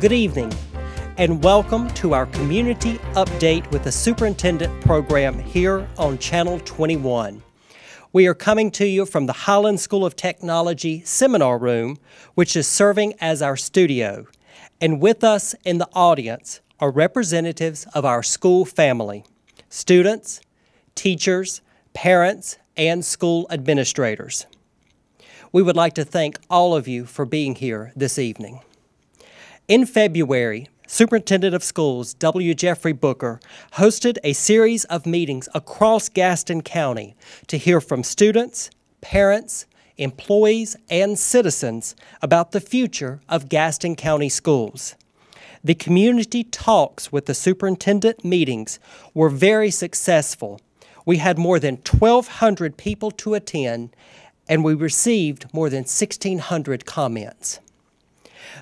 Good evening, and welcome to our Community Update with the Superintendent program here on Channel 21. We are coming to you from the Highland School of Technology Seminar Room, which is serving as our studio. And with us in the audience are representatives of our school family, students, teachers, parents, and school administrators. We would like to thank all of you for being here this evening. In February, Superintendent of Schools W. Jeffrey Booker hosted a series of meetings across Gaston County to hear from students, parents, employees, and citizens about the future of Gaston County schools. The community talks with the superintendent meetings were very successful. We had more than 1,200 people to attend, and we received more than 1,600 comments.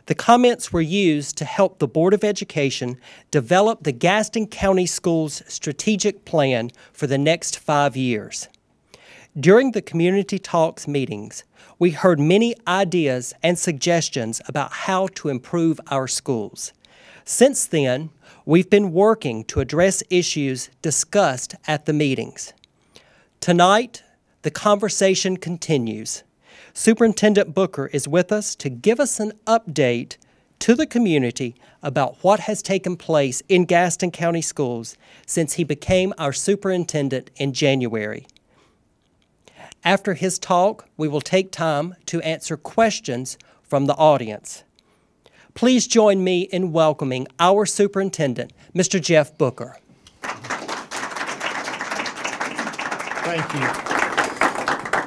The comments were used to help the Board of Education develop the Gaston County Schools strategic plan for the next 5 years. During the community talks meetings, we heard many ideas and suggestions about how to improve our schools. Since then, we've been working to address issues discussed at the meetings. Tonight, the conversation continues. Superintendent Booker is with us to give us an update to the community about what has taken place in Gaston County Schools since he became our superintendent in January. After his talk, we will take time to answer questions from the audience. Please join me in welcoming our superintendent, Mr. Jeff Booker. Thank you.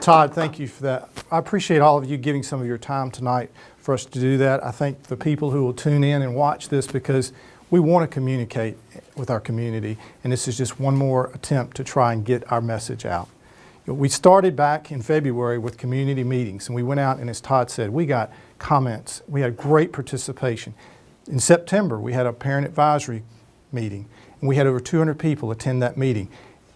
Todd, thank you for that. I appreciate all of you giving some of your time tonight for us to do that. I thank the people who will tune in and watch this because we want to communicate with our community, and this is just one more attempt to try and get our message out. We started back in February with community meetings, and we went out, and as Todd said, we got comments. We had great participation. In September, we had a parent advisory meeting, and we had over 200 people attend that meeting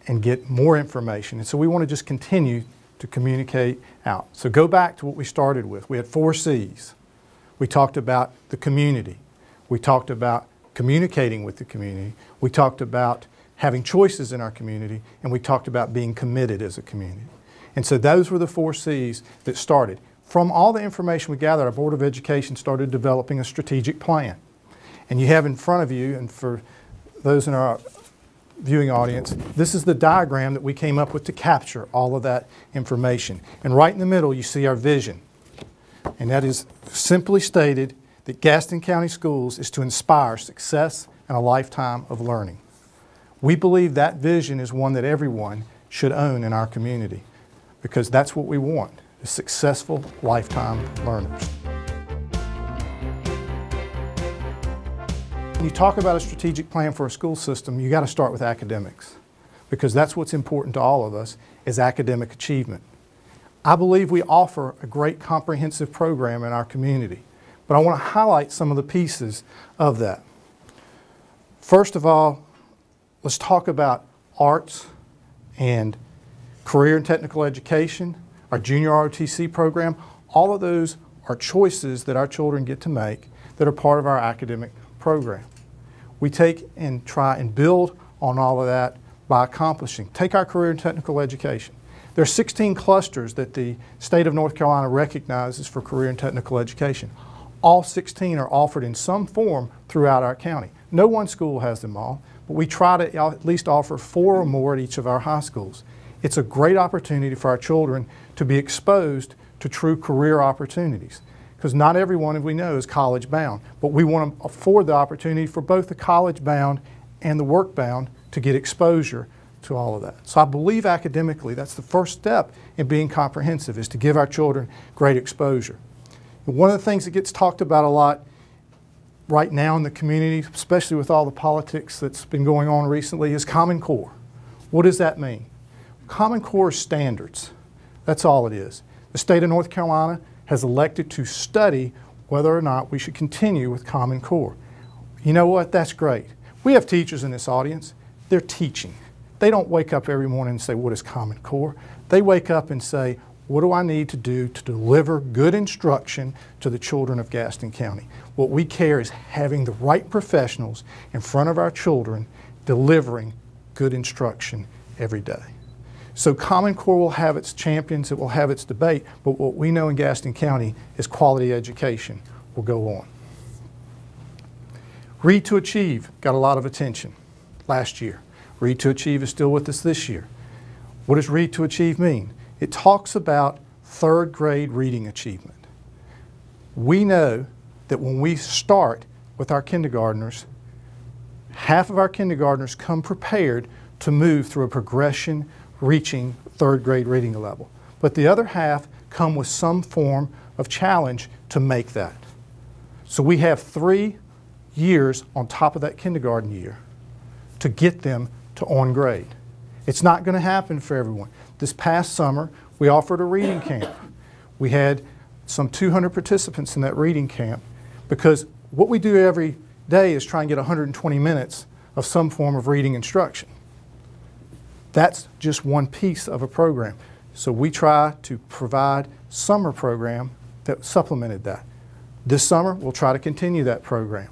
and get more information. And so we want to just continue to communicate out. So go back to what we started with. We had 4 C's. We talked about the community. We talked about communicating with the community. We talked about having choices in our community, and we talked about being committed as a community. And so those were the 4 C's that started. From all the information we gathered, our Board of Education started developing a strategic plan. And you have in front of you, and for those in our viewing audience, this is the diagram that we came up with to capture all of that information. And right in the middle, you see our vision. And that is simply stated that Gaston County Schools is to inspire success and a lifetime of learning. We believe that vision is one that everyone should own in our community because that's what we want, is successful lifetime learners. When you talk about a strategic plan for a school system, you got to start with academics because that's what's important to all of us is academic achievement. I believe we offer a great comprehensive program in our community, but I want to highlight some of the pieces of that. First of all, let's talk about arts and career and technical education, our junior ROTC program. All of those are choices that our children get to make that are part of our academic program. We take and try and build on all of that by accomplishing. Take our career and technical education. There are 16 clusters that the state of North Carolina recognizes for career and technical education. All 16 are offered in some form throughout our county. No one school has them all, but we try to at least offer 4 or more at each of our high schools. It's a great opportunity for our children to be exposed to true career opportunities. Because not everyone, as we know, is college bound, but we want to afford the opportunity for both the college bound and the work bound to get exposure to all of that. So I believe academically that's the first step in being comprehensive is to give our children great exposure. And one of the things that gets talked about a lot right now in the community, especially with all the politics that's been going on recently, is Common Core. What does that mean? Common Core standards. That's all it is. The state of North Carolina has elected to study whether or not we should continue with Common Core. You know what? That's great. We have teachers in this audience. They're teaching. They don't wake up every morning and say, what is Common Core? They wake up and say, What do I need to do to deliver good instruction to the children of Gaston County? What we care is having the right professionals in front of our children delivering good instruction every day. So Common Core will have its champions, it will have its debate, but what we know in Gaston County is quality education will go on. Read to Achieve got a lot of attention last year. Read to Achieve is still with us this year. What does Read to Achieve mean? It talks about third grade reading achievement. We know that when we start with our kindergartners, half of our kindergartners come prepared to move through a progression reaching third grade reading level. But the other half come with some form of challenge to make that. So we have 3 years on top of that kindergarten year to get them to on grade. It's not going to happen for everyone. This past summer, we offered a reading camp. We had some 200 participants in that reading camp because what we do every day is try and get 120 minutes of some form of reading instruction. That's just one piece of a program. So we try to provide summer program that supplemented that. This summer, we'll try to continue that program.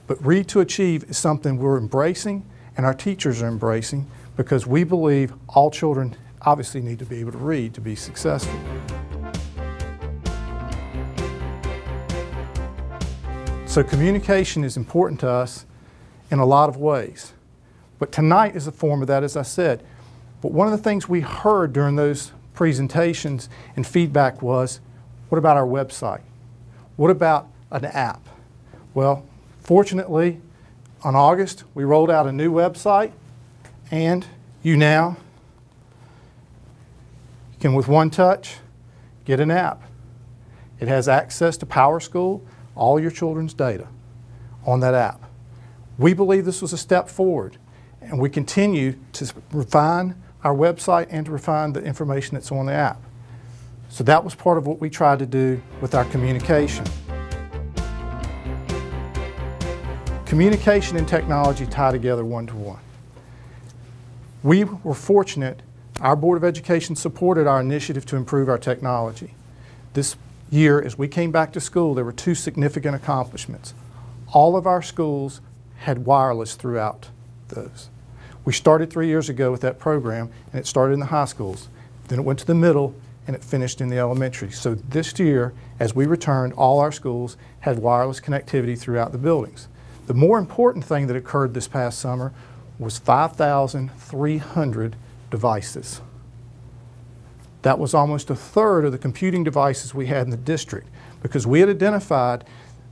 But Read to Achieve is something we're embracing and our teachers are embracing because we believe all children obviously need to be able to read to be successful. So communication is important to us in a lot of ways. But tonight is a form of that, as I said. But one of the things we heard during those presentations and feedback was, what about our website? What about an app? Well, fortunately, on August, we rolled out a new website, and you now can, with one touch, get an app. It has access to PowerSchool, all your children's data on that app. We believe this was a step forward, and we continue to refine our website and to refine the information that's on the app. So that was part of what we tried to do with our communication. Communication and technology tie together one-to-one. We were fortunate, our Board of Education supported our initiative to improve our technology. This year, as we came back to school, there were 2 significant accomplishments. All of our schools had wireless throughout those. We started 3 years ago with that program, and it started in the high schools. Then it went to the middle, and it finished in the elementary. So this year, as we returned, all our schools had wireless connectivity throughout the buildings. The more important thing that occurred this past summer was 5,300 devices. That was almost 1/3 of the computing devices we had in the district, because we had identified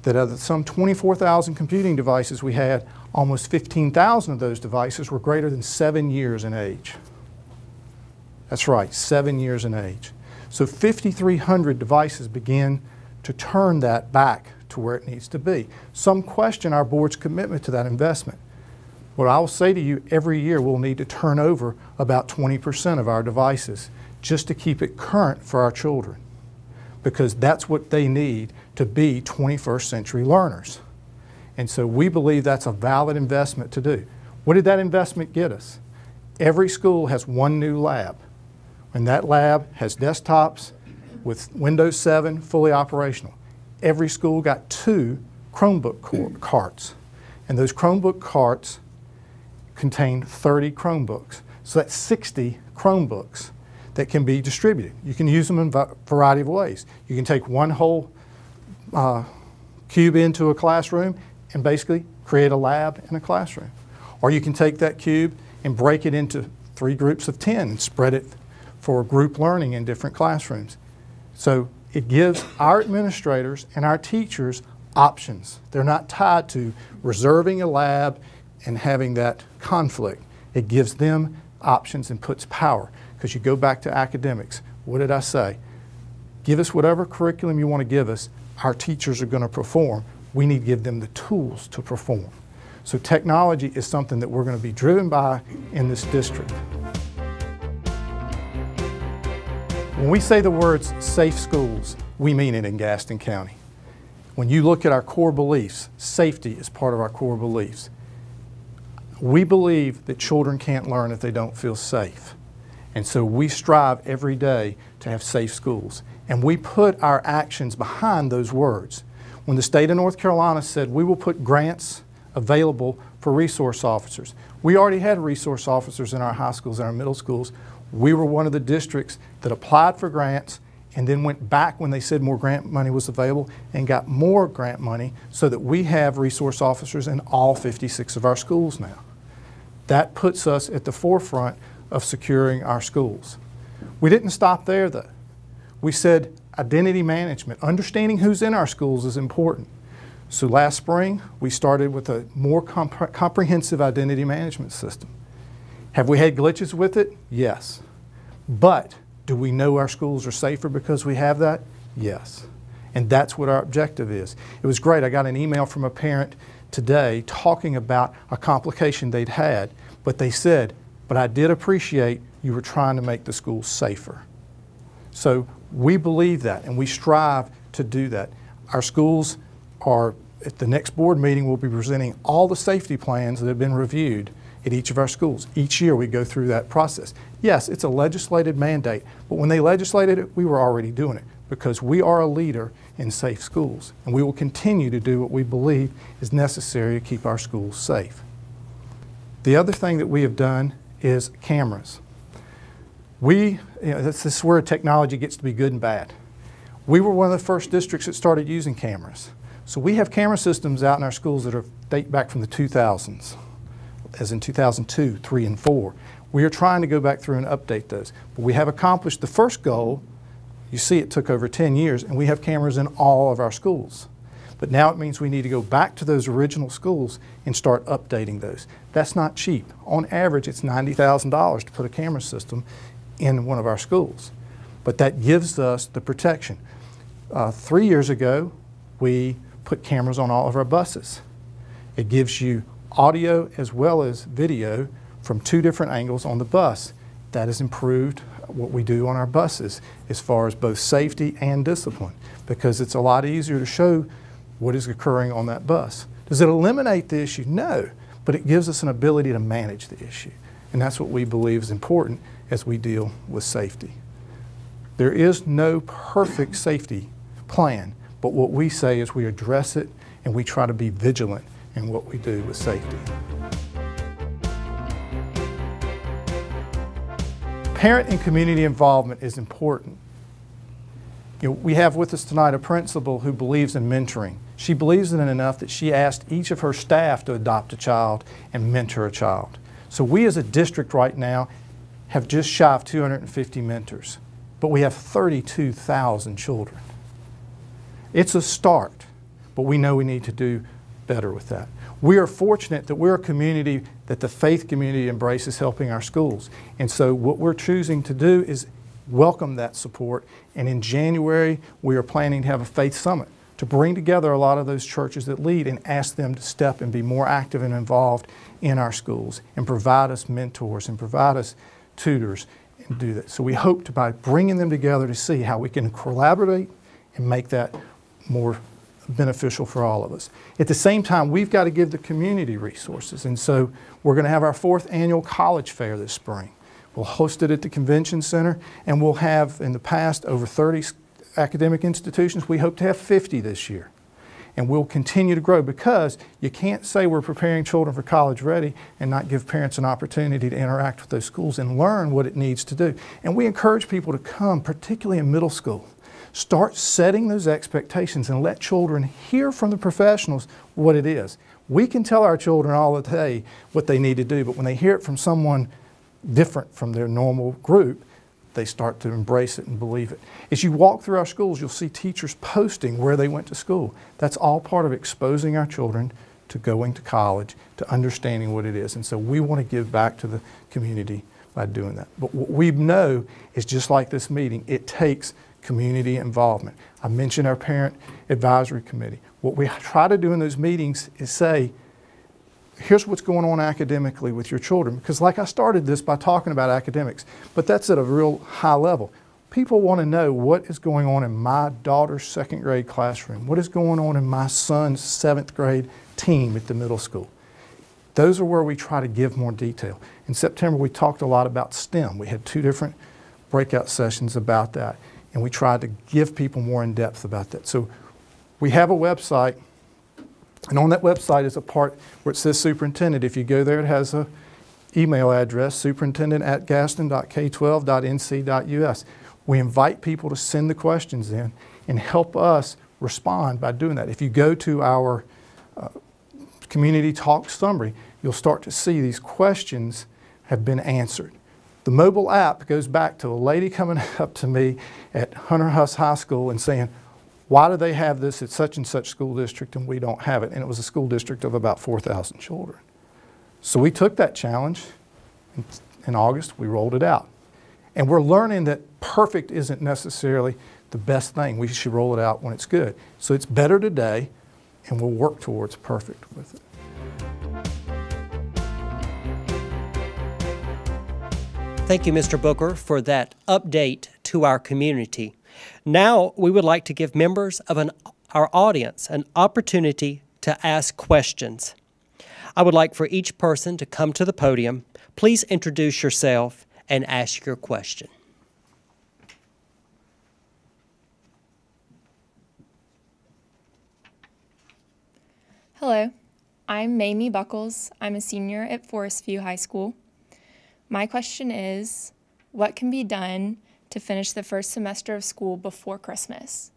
that of the some 24,000 computing devices we had, almost 15,000 of those devices were greater than 7 years in age. That's right, 7 years in age. So 5,300 devices begin to turn that back to where it needs to be. Some question our board's commitment to that investment. What I will say to you, every year we'll need to turn over about 20% of our devices just to keep it current for our children, because that's what they need to be 21st century learners. And so we believe that's a valid investment to do. What did that investment get us? Every school has 1 new lab, and that lab has desktops with Windows 7 fully operational. Every school got 2 Chromebook carts, and those Chromebook carts contain 30 Chromebooks. So that's 60 Chromebooks that can be distributed. You can use them in a variety of ways. You can take one whole cube into a classroom and basically create a lab in a classroom. Or you can take that cube and break it into 3 groups of 10 and spread it for group learning in different classrooms. So it gives our administrators and our teachers options. They're not tied to reserving a lab and having that conflict. It gives them options and puts power. Because you go back to academics, what did I say? Give us whatever curriculum you want to give us. Our teachers are going to perform. We need to give them the tools to perform. So technology is something that we're going to be driven by in this district. When we say the words safe schools, we mean it in Gaston County. When you look at our core beliefs, safety is part of our core beliefs. We believe that children can't learn if they don't feel safe. And so we strive every day to have safe schools. And we put our actions behind those words. When the state of North Carolina said we will put grants available for resource officers, we already had resource officers in our high schools and our middle schools. We were one of the districts that applied for grants and then went back when they said more grant money was available and got more grant money so that we have resource officers in all 56 of our schools now. That puts us at the forefront of securing our schools. We didn't stop there though. We said identity management, understanding who's in our schools is important. So last spring, we started with a more comprehensive identity management system. Have we had glitches with it? Yes. But do we know our schools are safer because we have that? Yes. And that's what our objective is. It was great. I got an email from a parent today talking about a complication they'd had, but they said, but I did appreciate you were trying to make the schools safer. So we believe that and we strive to do that. Our schools are, at the next board meeting, we'll be presenting all the safety plans that have been reviewed at each of our schools. Each year we go through that process. Yes, it's a legislated mandate, but when they legislated it, we were already doing it because we are a leader in safe schools, and we will continue to do what we believe is necessary to keep our schools safe. The other thing that we have done is cameras. This is where technology gets to be good and bad. We were one of the first districts that started using cameras. So we have camera systems out in our schools that date back from the 2000s, as in 2002, 3, and 4. We are trying to go back through and update those. But we have accomplished the first goal. You see it took over 10 years, and we have cameras in all of our schools. But now it means we need to go back to those original schools and start updating those. That's not cheap. On average, it's $90,000 to put a camera system in one of our schools. But that gives us the protection. 3 years ago, we put cameras on all of our buses. It gives you audio as well as video from 2 different angles on the bus. That has improved what we do on our buses as far as both safety and discipline, because it's a lot easier to show what is occurring on that bus. Does it eliminate the issue? No, but it gives us an ability to manage the issue. And that's what we believe is important as we deal with safety. There is no perfect safety plan, but what we say is we address it and we try to be vigilant in what we do with safety. Parent and community involvement is important. We have with us tonight a principal who believes in mentoring. She believes in it enough that she asked each of her staff to adopt a child and mentor a child. So we as a district right now have just shy of 250 mentors, but we have 32,000 children. It's a start, but we know we need to do better with that. We are fortunate that we're a community that the faith community embraces helping our schools. And so what we're choosing to do is welcome that support. And in January, we are planning to have a faith summit to bring together a lot of those churches that lead and ask them to step and be more active and involved in our schools and provide us mentors and provide us tutors and do that. So we hope to, by bringing them together, to see how we can collaborate and make that more beneficial for all of us. At the same time, we've got to give the community resources. And so we're going to have our 4th annual college fair this spring. We'll host it at the convention center, and we'll have in the past over 30 academic institutions. We hope to have 50 this year. And we'll continue to grow, because you can't say we're preparing children for college ready and not give parents an opportunity to interact with those schools and learn what it needs to do. And we encourage people to come, particularly in middle school. Start setting those expectations and let children hear from the professionals what it is. We can tell our children all the day what they need to do, but when they hear it from someone different from their normal group, they start to embrace it and believe it. As you walk through our schools, you'll see teachers posting where they went to school. That's all part of exposing our children to going to college, to understanding what it is. And so we want to give back to the community by doing that. But what we know is, just like this meeting, it takes community involvement. I mentioned our parent advisory committee. What we try to do in those meetings is say, here's what's going on academically with your children. Because like I started this by talking about academics, but that's at a real high level. People want to know what is going on in my daughter's 2nd grade classroom. What is going on in my son's 7th grade team at the middle school. Those are where we try to give more detail. In September, we talked a lot about STEM. We had 2 different breakout sessions about that, and we tried to give people more in depth about that. So we have a website, and on that website is a part where it says Superintendent. If you go there, it has an email address, superintendent@gaston.k12.nc.us. We invite people to send the questions in and help us respond by doing that. If you go to our community talk summary, you'll start to see these questions have been answered. The mobile app goes back to a lady coming up to me at Hunter Huss High School and saying, why do they have this at such and such school district and we don't have it? And it was a school district of about 4,000 children. So we took that challenge. In August, we rolled it out. And we're learning that perfect isn't necessarily the best thing. We should roll it out when it's good. So it's better today, and we'll work towards perfect with it. Thank you, Mr. Booker, for that update to our community. Now, we would like to give members of our audience an opportunity to ask questions. I would like for each person to come to the podium. Please introduce yourself and ask your question. Hello, I'm Mamie Buckles. I'm a senior at Forest View High School. My question is, what can be done to finish the first semester of school before Christmas?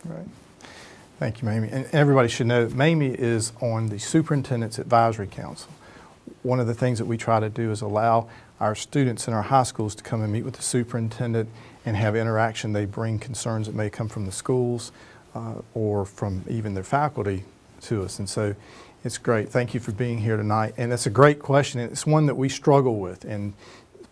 Right. Thank you, Mamie. And everybody should know that Mamie is on the Superintendent's Advisory Council. One of the things that we try to do is allow our students in our high schools to come and meet with the superintendent and have interaction. They bring concerns that may come from the schools or from even their faculty to us. And so it's great. Thank you for being here tonight. And that's a great question. It's one that we struggle with. And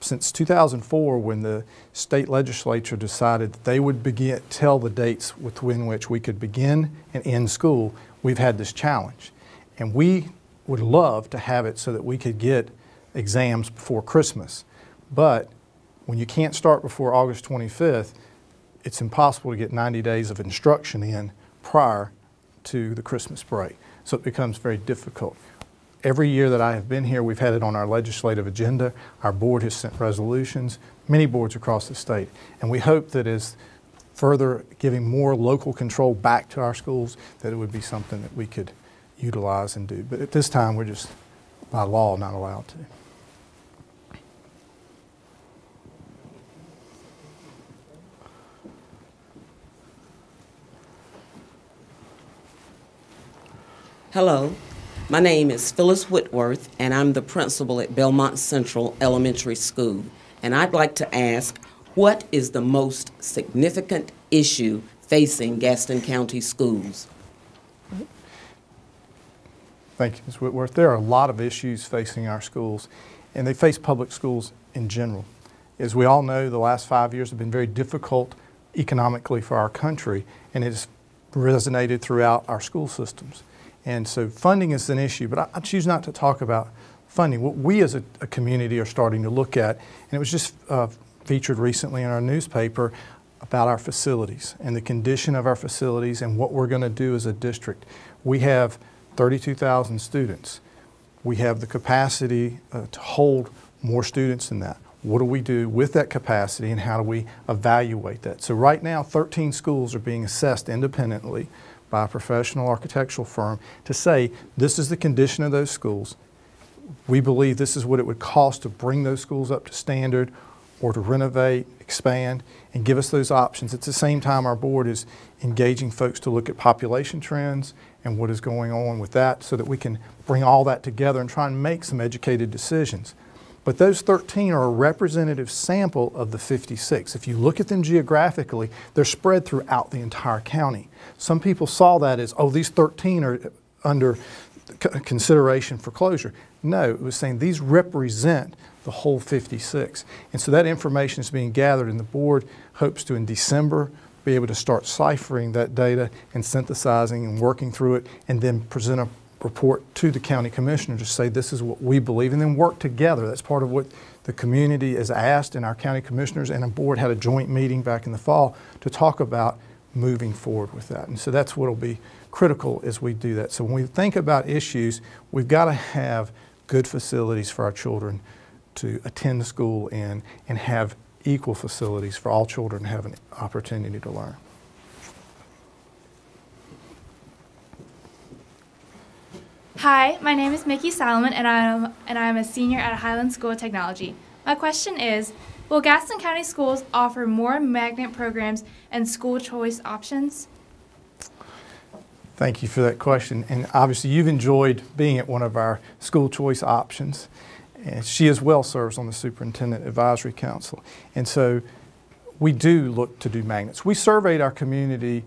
since 2004, when the state legislature decided that they would tell the dates within which we could begin and end school, we've had this challenge. And we would love to have it so that we could get exams before Christmas. But when you can't start before August 25th, it's impossible to get 90 days of instruction in prior to the Christmas break. So it becomes very difficult. Every year that I have been here, we've had it on our legislative agenda. Our board has sent resolutions, many boards across the state. And we hope that as further giving more local control back to our schools, that it would be something that we could utilize and do. But at this time, we're just, by law, not allowed to. Hello, my name is Phyllis Whitworth, and I'm the principal at Belmont Central Elementary School. And I'd like to ask, what is the most significant issue facing Gaston County schools? Thank you, Ms. Whitworth. There are a lot of issues facing our schools, and they face public schools in general. As we all know, the last 5 years have been very difficult economically for our country, and it has resonated throughout our school systems. And so funding is an issue, but I choose not to talk about funding. What we as a community are starting to look at, and it was just featured recently in our newspaper, about our facilities and the condition of our facilities and what we're going to do as a district. We have 32,000 students. We have the capacity to hold more students than that. What do we do with that capacity, and how do we evaluate that? So right now, 13 schools are being assessed independently by a professional architectural firm to say, this is the condition of those schools. We believe this is what it would cost to bring those schools up to standard or to renovate, expand, and give us those options. At the same time, our board is engaging folks to look at population trends and what is going on with that so that we can bring all that together and try and make some educated decisions. But those 13 are a representative sample of the 56. If you look at them geographically, they're spread throughout the entire county. Some people saw that as, oh, these 13 are under consideration for closure. No, it was saying these represent the whole 56. And so that information is being gathered, and the board hopes to, in December, be able to start ciphering that data and synthesizing and working through it, and then present a report to the county commissioner to say this is what we believe, and then work together. That's part of what the community has asked, and our county commissioners and a board had a joint meeting back in the fall to talk about moving forward with that. And so that's what will be critical as we do that. So when we think about issues, we've got to have good facilities for our children to attend school in and have equal facilities for all children to have an opportunity to learn. Hi, my name is Mickey Solomon, and I'm a senior at Highland School of Technology. My question is, will Gaston County Schools offer more magnet programs and school choice options? Thank you for that question. And obviously you've enjoyed being at one of our school choice options. And she as well serves on the Superintendent Advisory Council. And so we do look to do magnets. We surveyed our community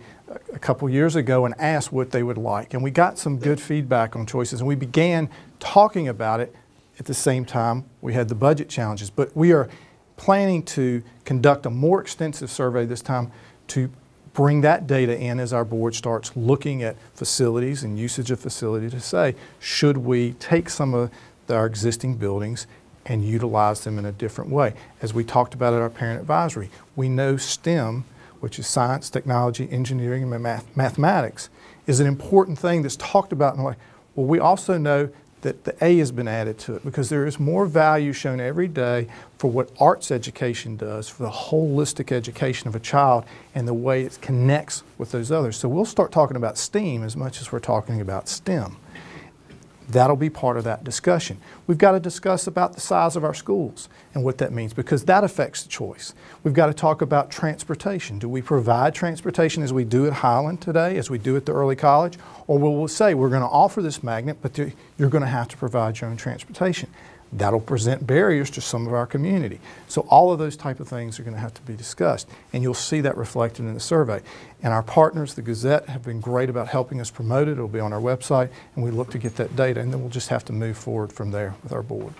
a couple years ago and asked what they would like. And we got some good feedback on choices. And we began talking about it at the same time we had the budget challenges. But we are planning to conduct a more extensive survey this time to bring that data in as our board starts looking at facilities and usage of facilities to say, should we take some of our existing buildings and utilize them in a different way? As we talked about at our parent advisory, we know STEM, which is science, technology, engineering, and mathematics, is an important thing that's talked about in a way. Well, we also know that the A has been added to it because there is more value shown every day for what arts education does, for the holistic education of a child and the way it connects with those others. So we'll start talking about STEAM as much as we're talking about STEM. That'll be part of that discussion. We've got to discuss about the size of our schools and what that means because that affects the choice. We've got to talk about transportation. Do we provide transportation as we do at Highland today, as we do at the early college? Or will we say we're going to offer this magnet, but you're going to have to provide your own transportation? That'll present barriers to some of our community. So all of those type of things are going to have to be discussed, and you'll see that reflected in the survey. And our partners, the Gazette, have been great about helping us promote it. It'll be on our website, and we look to get that data, and then we'll just have to move forward from there with our board.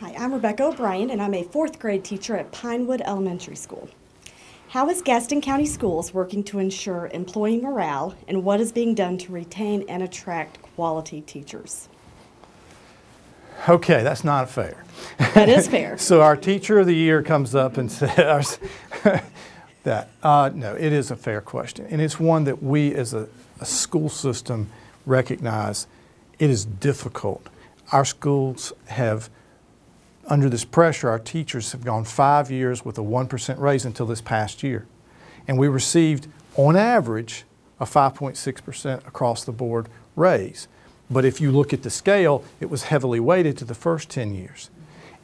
Hi, I'm Rebecca O'Brien, and I'm a 4th grade teacher at Pinewood Elementary School. How is Gaston County Schools working to ensure employee morale, and what is being done to retain and attract quality teachers? Okay, that's not fair. That is fair. So our Teacher of the Year comes up and says that. No, it is a fair question, and it's one that we as a school system recognize it is difficult. Our schools have, under this pressure, our teachers have gone 5 years with a 1% raise until this past year. And we received, on average, a 5.6% across the board raise. But if you look at the scale, it was heavily weighted to the first 10 years.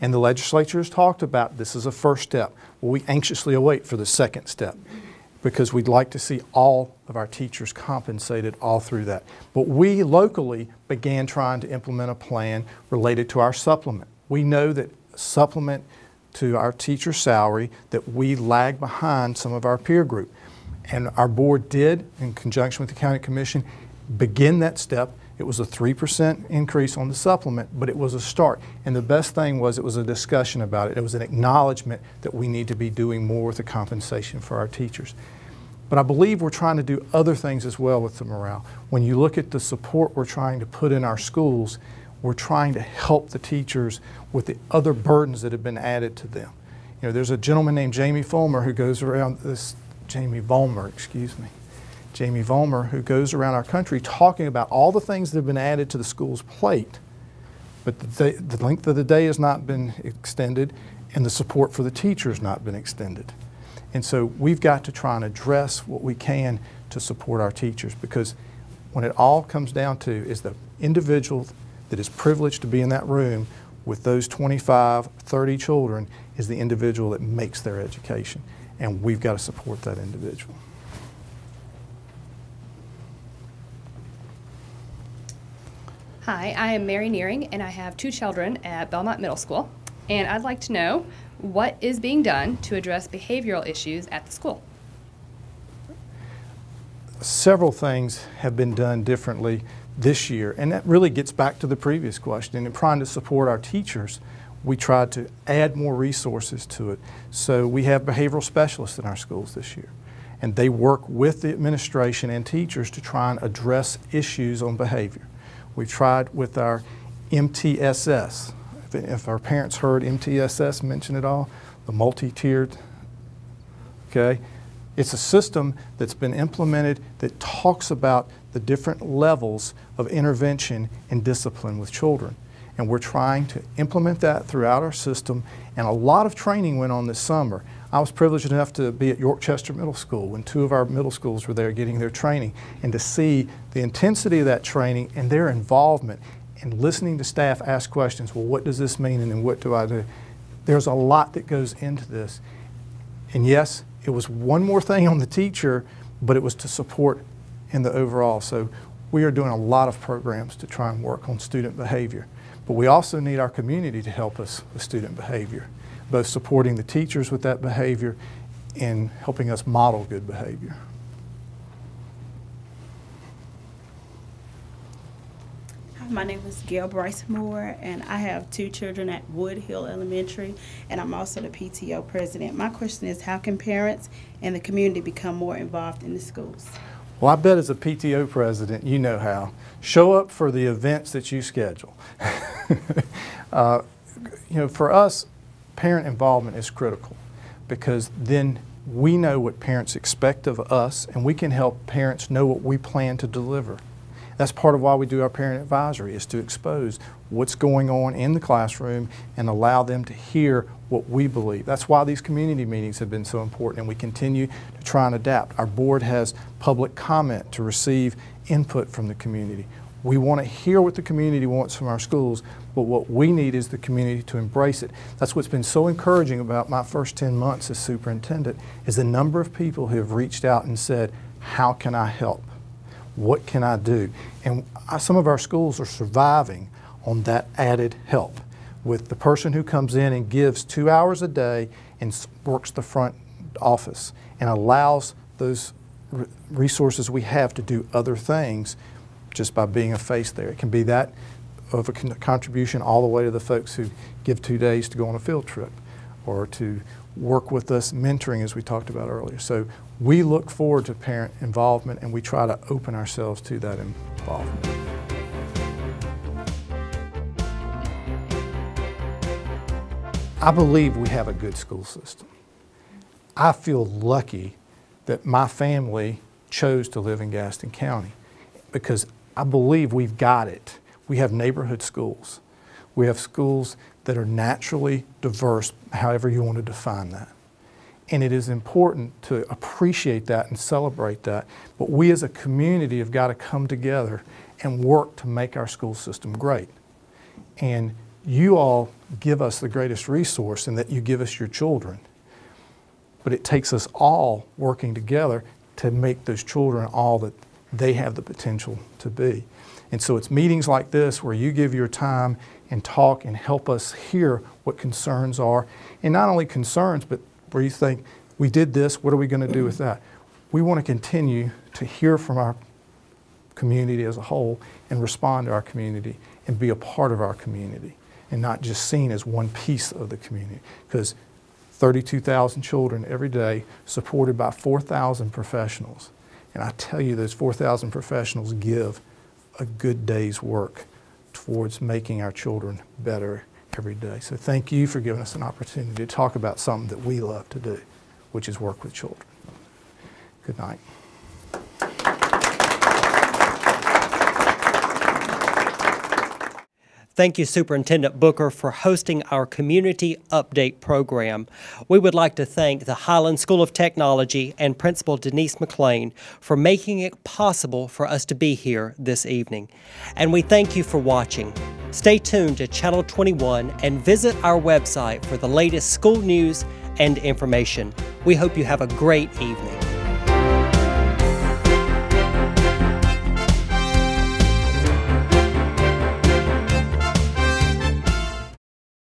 And the legislature has talked about this as a first step. Well, we anxiously await for the second step because we'd like to see all of our teachers compensated all through that. But we locally began trying to implement a plan related to our supplement. We know that supplement to our teacher salary that we lag behind some of our peer group. And our board did, in conjunction with the county commission, begin that step. It was a 3% increase on the supplement, but it was a start. And the best thing was it was a discussion about it. It was an acknowledgement that we need to be doing more with the compensation for our teachers. But I believe we're trying to do other things as well with the morale. When you look at the support we're trying to put in our schools, we're trying to help the teachers with the other burdens that have been added to them. You know, there's a gentleman named Jamie Vollmer who goes around Jamie Vollmer, who goes around our country talking about all the things that have been added to the school's plate. But the length of the day has not been extended, and the support for the teacher has not been extended. And so we've got to try and address what we can to support our teachers, because when it all comes down to is the individual that is privileged to be in that room with those 25, 30 children is the individual that makes their education. And we've got to support that individual. Hi, I am Mary Nearing, and I have 2 children at Belmont Middle School. And I'd like to know what is being done to address behavioral issues at the school. Several things have been done differently this year, and that really gets back to the previous question. In trying to support our teachers, we tried to add more resources to it. So we have behavioral specialists in our schools this year, and they work with the administration and teachers to try and address issues on behavior. We've tried with our MTSS. If our parents heard MTSS mention it all, the multi-tiered, okay? It's a system that's been implemented that talks about the different levels of intervention and discipline with children. And we're trying to implement that throughout our system, and a lot of training went on this summer. I was privileged enough to be at Yorkchester Middle School when 2 of our middle schools were there getting their training, and to see the intensity of that training and their involvement and listening to staff ask questions. Well, what does this mean, and then what do I do? There's a lot that goes into this. And yes, it was one more thing on the teacher, but it was to support in the overall. So we are doing a lot of programs to try and work on student behavior. But we also need our community to help us with student behavior, both supporting the teachers with that behavior and helping us model good behavior. Hi, my name is Gail Bryce Moore, and I have 2 children at Wood Hill Elementary, and I'm also the PTO president. My question is, how can parents and the community become more involved in the schools? Well, I bet as a PTO president, you know how. Show up for the events that you schedule. You know, for us, parent involvement is critical, because then we know what parents expect of us, and we can help parents know what we plan to deliver. That's part of why we do our parent advisory, is to expose what's going on in the classroom and allow them to hear what we believe. That's why these community meetings have been so important, and we continue to try and adapt. Our board has public comment to receive input from the community. We want to hear what the community wants from our schools, but what we need is the community to embrace it. That's what's been so encouraging about my first 10 months as superintendent, is the number of people who have reached out and said, how can I help? What can I do? And some of our schools are surviving on that added help, with the person who comes in and gives 2 hours a day and works the front office and allows those resources we have to do other things just by being a face there. It can be that of a contribution all the way to the folks who give 2 days to go on a field trip, or to work with us mentoring, as we talked about earlier. So we look forward to parent involvement, and we try to open ourselves to that involvement. I believe we have a good school system. I feel lucky that my family chose to live in Gaston County, because I believe we've got it. We have neighborhood schools. We have schools that are naturally diverse, however you want to define that. And it is important to appreciate that and celebrate that. But we as a community have got to come together and work to make our school system great. And you all give us the greatest resource in that you give us your children. But it takes us all working together to make those children all that they have the potential to be. And so it's meetings like this where you give your time and talk and help us hear what concerns are. And not only concerns, but where you think, we did this, what are we going to do with that? We want to continue to hear from our community as a whole and respond to our community and be a part of our community, and not just seen as one piece of the community. Because 32,000 children every day, supported by 4,000 professionals. And I tell you, those 4,000 professionals give a good day's work towards making our children better every day. So thank you for giving us an opportunity to talk about something that we love to do, which is work with children. Good night. Thank you, Superintendent Booker, for hosting our Community Update program. We would like to thank the Highland School of Technology and Principal Denise McLean for making it possible for us to be here this evening. And we thank you for watching. Stay tuned to Channel 21 and visit our website for the latest school news and information. We hope you have a great evening.